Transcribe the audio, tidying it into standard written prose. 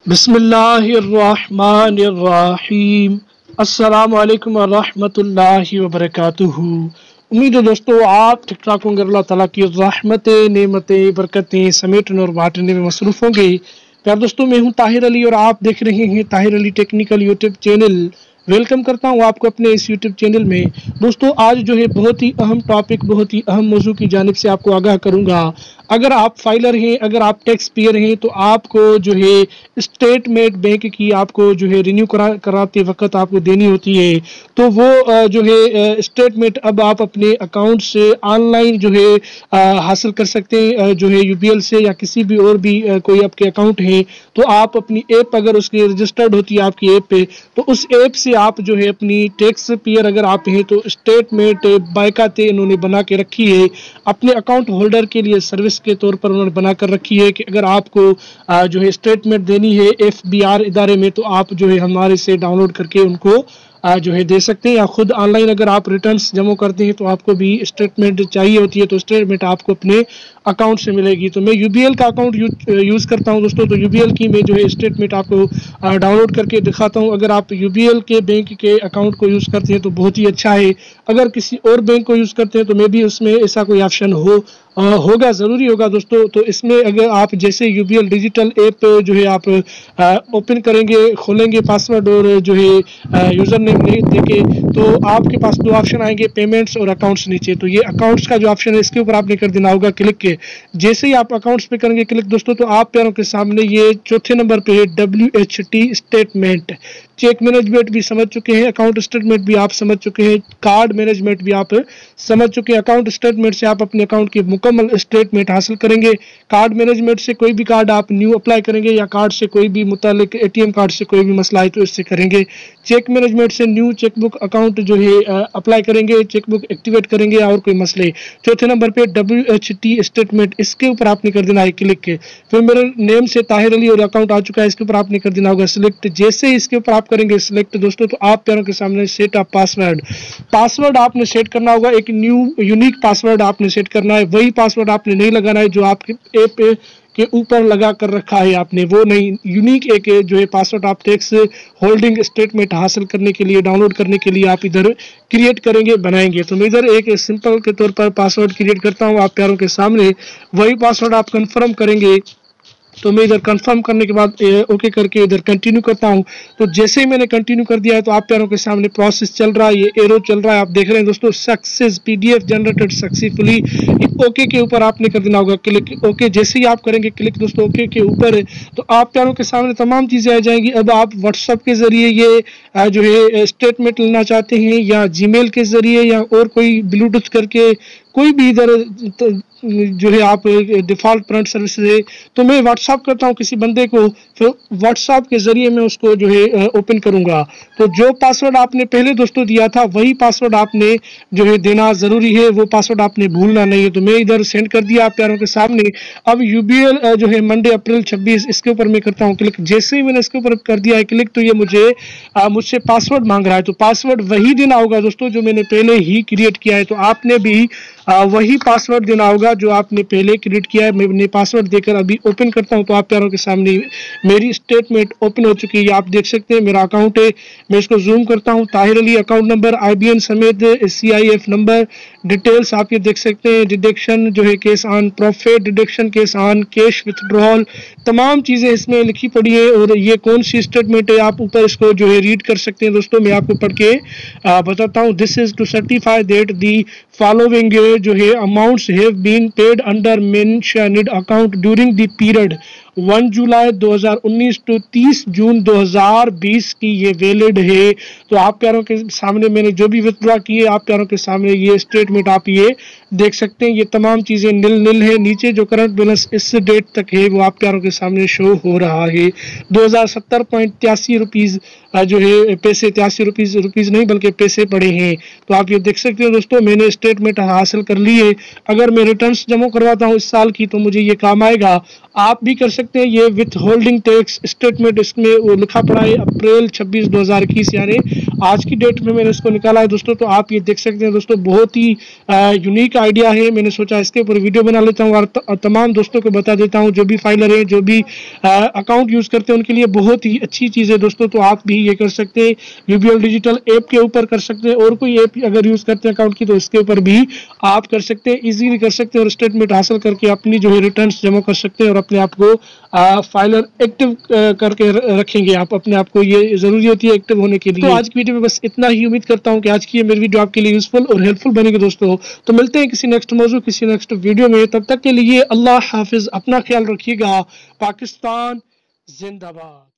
बिस्मिल्लाहिर्रहमानिर्रहीम। अस्सलामु अलैकुम वरहमतुल्लाहि वबरकातुहू। उम्मीद है दोस्तों आप ठीक ठाक होंगे। अल्लाह ताला की रहमतें, नेमतें, बरकतें समेटने और बांटने में मसरूफ़ होंगे। प्यार दोस्तों, मैं हूं ताहिर अली और आप देख रहे हैं Tahir Ali technical YouTube channel. Welcome करता हूं आपको अपने इस यूट्यूब चैनल में। दोस्तों, आज जो है बहुत ही अहम टॉपिक, बहुत ही अहम मौजू की जानिब से आपको आगाह करूंगा। अगर आप फाइलर हैं, अगर आप टैक्स पेयर हैं, तो आपको जो है स्टेटमेंट बैंक की आपको जो है रिन्यू कराते वक्त आपको देनी होती है। तो वो जो है स्टेटमेंट अब आप अपने अकाउंट से ऑनलाइन जो है हासिल कर सकते हैं। जो है यूबीएल से या किसी भी और भी कोई आपके अकाउंट है, तो आप अपनी ऐप अगर उसकी रजिस्टर्ड होती है आपकी ऐप पे, तो उस ऐप से आप जो है अपनी टैक्स पेयर अगर आप हैं तो स्टेटमेंट बायकाते इन्होंने बना के रखी है अपने अकाउंट होल्डर के लिए। सर्विस के तौर पर उन्होंने बना कर रखी है कि अगर आपको जो है स्टेटमेंट देनी है एफबीआर इदारे में, तो आप जो है हमारे से डाउनलोड करके उनको जो है दे सकते हैं। या खुद ऑनलाइन अगर आप रिटर्न्स जमा करते हैं तो आपको भी स्टेटमेंट चाहिए होती है, तो स्टेटमेंट आपको अपने अकाउंट से मिलेगी। तो मैं यूबीएल का अकाउंट यूज़ करता हूं दोस्तों, तो यूबीएल की मैं जो है स्टेटमेंट आपको डाउनलोड करके दिखाता हूं। अगर आप यूबीएल के बैंक के अकाउंट को यूज़ करते हैं तो बहुत ही अच्छा है। अगर किसी और बैंक को यूज़ करते हैं तो मे भी उसमें ऐसा कोई ऑप्शन होगा, ज़रूरी होगा दोस्तों। तो इसमें अगर आप जैसे यूबीएल डिजिटल ऐप जो है आप ओपन करेंगे, खोलेंगे पासवर्ड और जो है यूज़र नेम नहीं देके, तो आपके पास दो ऑप्शन आएंगे, पेमेंट्स और अकाउंट्स नीचे। तो ये अकाउंट्स का जो ऑप्शन है इसके ऊपर आपने कर देना होगा क्लिक के। जैसे ही आप अकाउंट्स पे करेंगे क्लिक दोस्तों, तो आप प्यारों के सामने ये चौथे नंबर पे है WHT स्टेटमेंट। चेक मैनेजमेंट भी समझ चुके हैं, अकाउंट स्टेटमेंट भी आप समझ चुके हैं, कार्ड मैनेजमेंट भी आप समझ चुके हैं। अकाउंट स्टेटमेंट से आप अपने अकाउंट की मुकम्मल स्टेटमेंट हासिल करेंगे। कार्ड मैनेजमेंट से कोई भी कार्ड आप न्यू अप्लाई करेंगे या कार्ड से कोई भी मुतालिक एटीएम कार्ड से कोई भी मसला है तो इससे करेंगे। चेक मैनेजमेंट से न्यू चेकबुक अकाउंट जो है अप्लाई करेंगे, चेकबुक एक्टिवेट करेंगे और कोई मसले। चौथे नंबर पे WHT स्टेटमेंट, इसके ऊपर आपने कर देना है क्लिक के। फिर मेरे नेम से ताहिर अली और अकाउंट आ चुका है, इसके ऊपर आपने कर देना होगा सिलेक्ट। जैसे ही इसके ऊपर आप करेंगे सिलेक्ट दोस्तों, तो आप प्यारों के सामने सेट अप पासवर्ड आपने सेट करना होगा। एक न्यू यूनिक पासवर्ड आपने सेट करना है। वही पासवर्ड आपने नहीं लगाना है जो आपके ऐप के ऊपर लगा कर रखा है आपने, वो नहीं, यूनिक एक जो है पासवर्ड आप टैक्स होल्डिंग स्टेटमेंट हासिल करने के लिए, डाउनलोड करने के लिए आप इधर क्रिएट करेंगे, बनाएंगे। तो मैं इधर एक सिंपल के तौर पर पासवर्ड क्रिएट करता हूं आप प्यारों के सामने। वही पासवर्ड आप कंफर्म करेंगे, तो मैं इधर कंफर्म करने के बाद ओके करके इधर कंटिन्यू करता हूं। तो जैसे ही मैंने कंटिन्यू कर दिया है तो आप प्यारों के सामने प्रोसेस चल रहा है, ये एरो चल रहा है, आप देख रहे हैं दोस्तों, success PDF generated successfully. Okay के ऊपर आपने कर देना होगा क्लिक। ओके जैसे ही आप करेंगे क्लिक दोस्तों ओके के ऊपर, तो आप प्यारों के सामने तमाम चीज़ें आ जाएंगी। अब आप व्हाट्सएप के ज़रिए ये जो है स्टेटमेंट लेना चाहते हैं, या जीमेल के ज़रिए, या और कोई ब्लूटूथ करके कोई भी इधर जो है आप डिफ़ॉल्ट प्रिंट सर्विस है, तो मैं व्हाट्सअप करता हूं किसी बंदे को, फिर व्हाट्सअप के ज़रिए मैं उसको जो है ओपन करूंगा। तो जो पासवर्ड आपने पहले दोस्तों दिया था वही पासवर्ड आपने जो है देना ज़रूरी है, वो पासवर्ड आपने भूलना नहीं है। तो मैं इधर सेंड कर दिया आप प्यारों के सामने। अब यूबीएल जो है मंडे अप्रैल 26, इसके ऊपर मैं करता हूँ क्लिक। जैसे ही मैंने इसके ऊपर कर दिया है क्लिक, तो ये मुझसे पासवर्ड मांग रहा है। तो पासवर्ड वही देना होगा दोस्तों जो मैंने पहले ही क्रिएट किया है। तो आपने भी वही पासवर्ड देना होगा जो आपने पहले क्रिएट किया है। मैं पासवर्ड देकर अभी ओपन करता हूं, तो आप प्यारों के सामने मेरी स्टेटमेंट ओपन हो चुकी है। आप देख सकते हैं मेरा अकाउंट है। मैं इसको जूम करता हूं, Tahir Ali account number, IBN समेत CIF नंबर, डिटेल्स आप ये देख सकते हैं। डिडक्शन जो है case on profit, deduction case on cash withdrawal, तमाम चीज़ें इसमें लिखी पड़ी है। और ये कौन सी स्टेटमेंट है आप ऊपर इसको जो है रीड कर सकते हैं दोस्तों। मैं आपको पढ़ के बताता हूँ। This is to certify that the following जो है amounts have been paid under mentioned account during the period 1 July 2019 to 30 June 2020 की ये वैलिड है। तो आप प्यारों के सामने मैंने जो भी विथड्रॉ किए, आप प्यारों के सामने ये स्टेटमेंट आप ये देख सकते हैं। ये तमाम चीज़ें नील है। नीचे जो करंट बैलेंस इस डेट तक है वो आप प्यारों के सामने शो हो रहा है। 2070.83 रुपीज़ जो है पैसे, 83 रुपीज़ नहीं बल्कि पैसे पड़े हैं। तो आप ये देख सकते हैं दोस्तों, मैंने स्टेटमेंट हासिल कर ली है। अगर मैं रिटर्न्स जमा करवाता हूँ इस साल की तो मुझे ये काम आएगा। आप भी कर सकते हैं। ये विथ होल्डिंग टैक्स स्टेटमेंट, इसमें वो लिखा पड़ा है अप्रैल 26 2021, यानी आज की डेट में मैंने इसको निकाला है दोस्तों। तो आप ये देख सकते हैं दोस्तों, बहुत ही यूनिक आइडिया है। मैंने सोचा इसके ऊपर वीडियो बना लेता हूँ और तमाम दोस्तों को बता देता हूँ, जो भी फाइलर हैं, जो भी अकाउंट यूज़ करते हैं, उनके लिए बहुत ही अच्छी चीज़ है दोस्तों। तो आप भी ये कर सकते हैं, यूबीएल डिजिटल ऐप के ऊपर कर सकते हैं, और कोई ऐप अगर यूज़ करते हैं अकाउंट की तो इसके ऊपर भी आप कर सकते हैं, इजीली कर सकते हैं, और स्टेटमेंट हासिल करके अपनी जो है रिटर्न्स जमा कर सकते हैं और अपने आप को फाइलर एक्टिव करके रखेंगे। आप अपने आप को, ये जरूरी होती है एक्टिव होने के लिए। तो आज की वीडियो में बस इतना ही। उम्मीद करता हूँ कि आज की ये मेरी वीडियो आपके लिए यूजफुल और हेल्पफुल बनेगी दोस्तों। तो मिलते हैं किसी नेक्स्ट मौजू, किसी नेक्स्ट वीडियो में। तब तक के लिए अल्लाह हाफिज, अपना ख्याल रखिएगा। पाकिस्तान जिंदाबाद।